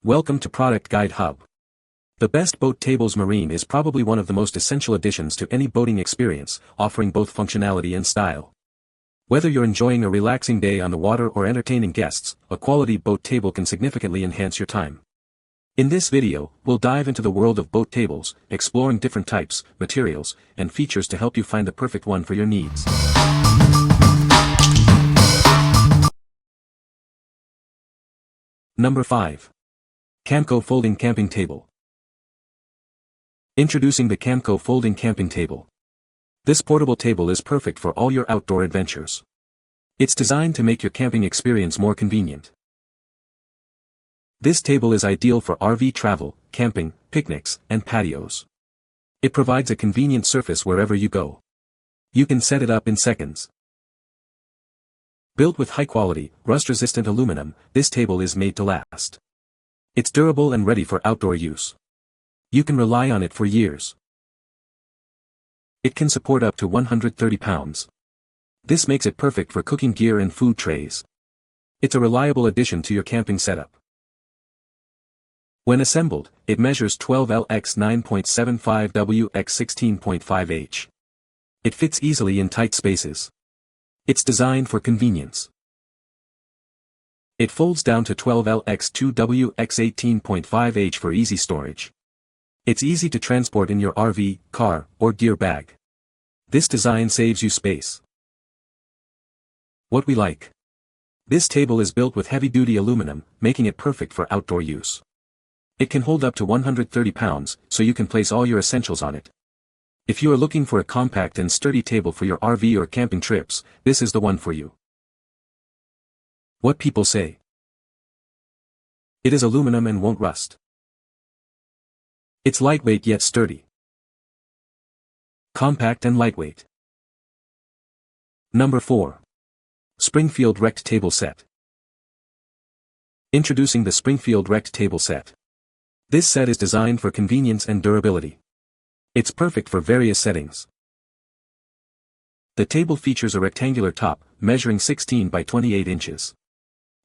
Welcome to Product Guide Hub. The Best Boat Tables Marine is probably one of the most essential additions to any boating experience, offering both functionality and style. Whether you're enjoying a relaxing day on the water or entertaining guests, a quality boat table can significantly enhance your time. In this video, we'll dive into the world of boat tables, exploring different types, materials, and features to help you find the perfect one for your needs. Number 5. Camco Folding Camping Table. Introducing the Camco Folding Camping Table. This portable table is perfect for all your outdoor adventures. It's designed to make your camping experience more convenient. This table is ideal for RV travel, camping, picnics, and patios. It provides a convenient surface wherever you go. You can set it up in seconds. Built with high-quality, rust-resistant aluminum, this table is made to last. It's durable and ready for outdoor use. You can rely on it for years. It can support up to 130 pounds. This makes it perfect for cooking gear and food trays. It's a reliable addition to your camping setup. When assembled, it measures 12L x 9.75 W x 16.5 H. It fits easily in tight spaces. It's designed for convenience. It folds down to 12L x 2 W x 18.5 H for easy storage. It's easy to transport in your RV, car, or gear bag. This design saves you space. What we like. This table is built with heavy-duty aluminum, making it perfect for outdoor use. It can hold up to 130 pounds, so you can place all your essentials on it. If you are looking for a compact and sturdy table for your RV or camping trips, this is the one for you. What people say. It is aluminum and won't rust. It's lightweight yet sturdy. Compact and lightweight. Number 4. Springfield RECT Table Set. Introducing the Springfield RECT Table Set. This set is designed for convenience and durability. It's perfect for various settings. The table features a rectangular top, measuring 16 by 28 inches.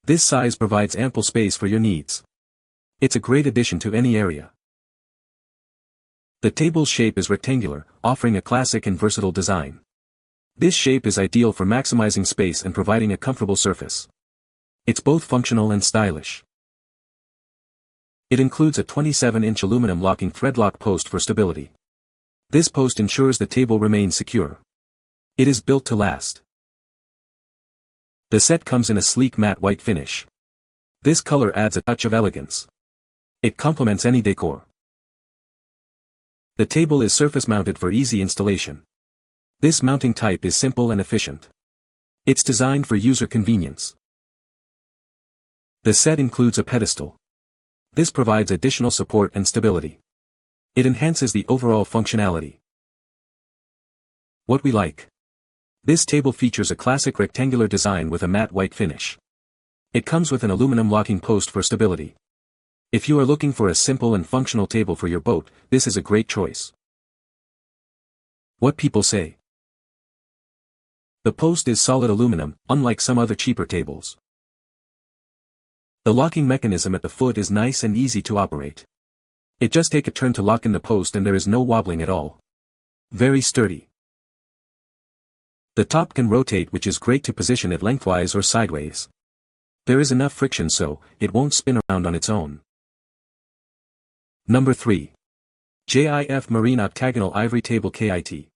This size provides ample space for your needs. It's a great addition to any area. The table's shape is rectangular, offering a classic and versatile design. This shape is ideal for maximizing space and providing a comfortable surface. It's both functional and stylish. It includes a 27-inch aluminum locking threadlock post for stability. This post ensures the table remains secure. It is built to last. The set comes in a sleek matte white finish. This color adds a touch of elegance. It complements any decor. The table is surface mounted for easy installation. This mounting type is simple and efficient. It's designed for user convenience. The set includes a pedestal. This provides additional support and stability. It enhances the overall functionality. What we like. This table features a classic rectangular design with a matte white finish. It comes with an aluminum locking post for stability. If you are looking for a simple and functional table for your boat, this is a great choice. What people say. The post is solid aluminum, unlike some other cheaper tables. The locking mechanism at the foot is nice and easy to operate. It just takes a turn to lock in the post and there is no wobbling at all. Very sturdy. The top can rotate, which is great to position it lengthwise or sideways. There is enough friction so it won't spin around on its own. Number 3. JIF Marine Octagonal Ivory Table KIT.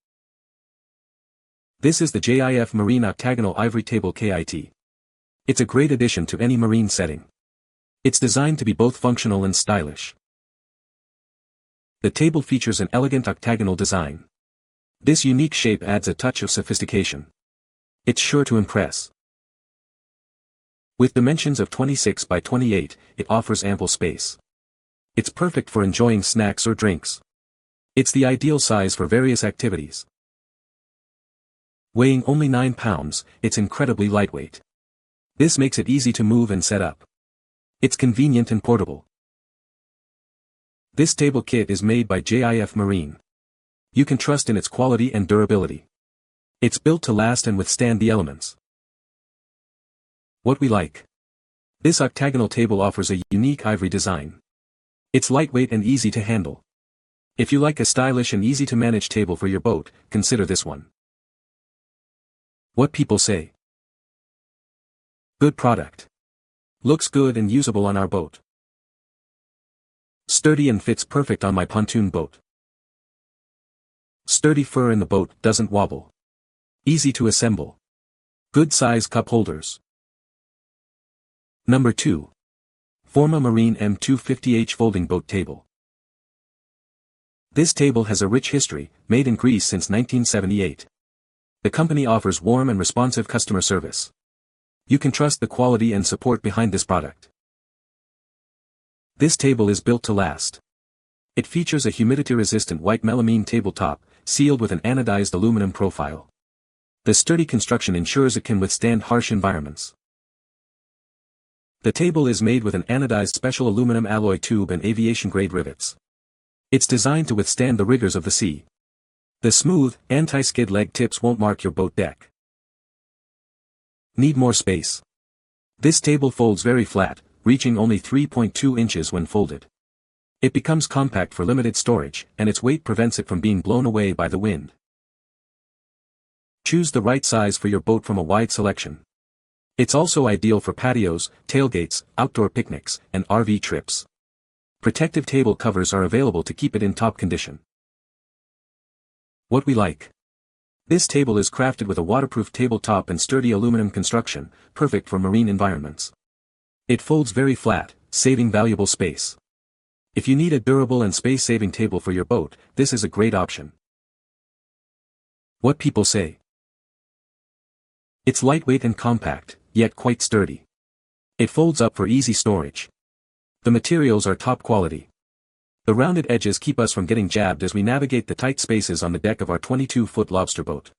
This is the JIF Marine Octagonal Ivory Table KIT. It's a great addition to any marine setting. It's designed to be both functional and stylish. The table features an elegant octagonal design. This unique shape adds a touch of sophistication. It's sure to impress. With dimensions of 26 by 28, it offers ample space. It's perfect for enjoying snacks or drinks. It's the ideal size for various activities. Weighing only 9 pounds, it's incredibly lightweight. This makes it easy to move and set up. It's convenient and portable. This table kit is made by JIF Marine. You can trust in its quality and durability. It's built to last and withstand the elements. What we like. This octagonal table offers a unique ivory design. It's lightweight and easy to handle. If you like a stylish and easy-to-manage table for your boat, consider this one. What people say. Good product. Looks good and usable on our boat. Sturdy and fits perfect on my pontoon boat. Sturdy fur in the boat doesn't wobble. Easy to assemble. Good size cup holders. Number 2. FORMA Marine M250H Folding Boat Table. This table has a rich history, made in Greece since 1978. The company offers warm and responsive customer service. You can trust the quality and support behind this product. This table is built to last. It features a humidity-resistant white melamine tabletop, sealed with an anodized aluminum profile. The sturdy construction ensures it can withstand harsh environments. The table is made with an anodized special aluminum alloy tube and aviation-grade rivets. It's designed to withstand the rigors of the sea. The smooth, anti-skid leg tips won't mark your boat deck. Need more space? This table folds very flat, reaching only 3.2 inches when folded. It becomes compact for limited storage, and its weight prevents it from being blown away by the wind. Choose the right size for your boat from a wide selection. It's also ideal for patios, tailgates, outdoor picnics, and RV trips. Protective table covers are available to keep it in top condition. What we like. This table is crafted with a waterproof tabletop and sturdy aluminum construction, perfect for marine environments. It folds very flat, saving valuable space. If you need a durable and space-saving table for your boat, this is a great option. What people say. It's lightweight and compact, yet quite sturdy. It folds up for easy storage. The materials are top quality. The rounded edges keep us from getting jabbed as we navigate the tight spaces on the deck of our 22-foot lobster boat.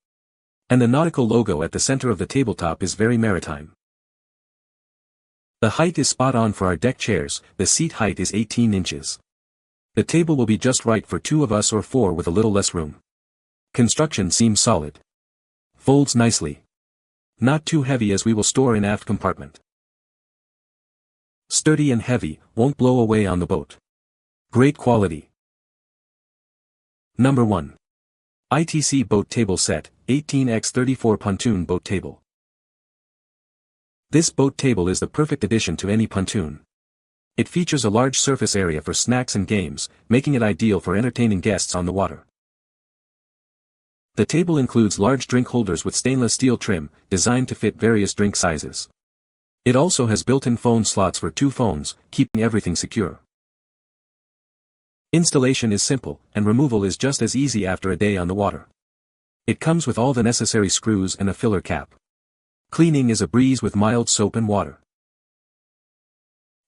And the nautical logo at the center of the tabletop is very maritime. The height is spot on for our deck chairs, the seat height is 18 inches. The table will be just right for 2 of us or 4 with a little less room. Construction seems solid. Folds nicely. Not too heavy as we will store in aft compartment. Sturdy and heavy, won't blow away on the boat. Great quality. Number 1. ITC Boat Table Set, 18x34 Pontoon Boat Table. This boat table is the perfect addition to any pontoon. It features a large surface area for snacks and games, making it ideal for entertaining guests on the water. The table includes large drink holders with stainless steel trim, designed to fit various drink sizes. It also has built-in phone slots for 2 phones, keeping everything secure. Installation is simple, and removal is just as easy after a day on the water. It comes with all the necessary screws and a filler cap. Cleaning is a breeze with mild soap and water.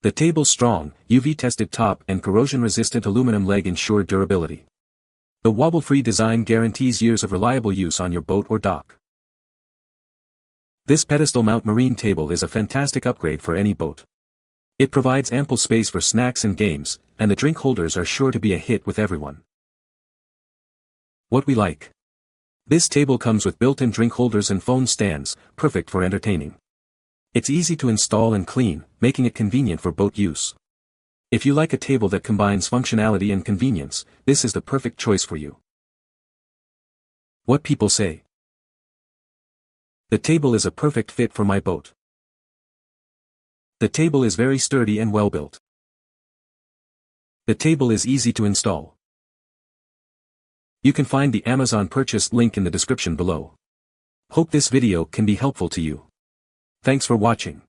The table's strong, UV-tested top and corrosion-resistant aluminum leg ensure durability. The wobble-free design guarantees years of reliable use on your boat or dock. This pedestal mount marine table is a fantastic upgrade for any boat. It provides ample space for snacks and games, and the drink holders are sure to be a hit with everyone. What we like. This table comes with built-in drink holders and phone stands, perfect for entertaining. It's easy to install and clean, making it convenient for boat use. If you like a table that combines functionality and convenience, this is the perfect choice for you. What people say. The table is a perfect fit for my boat. The table is very sturdy and well built. The table is easy to install. You can find the Amazon purchase link in the description below. Hope this video can be helpful to you. Thanks for watching.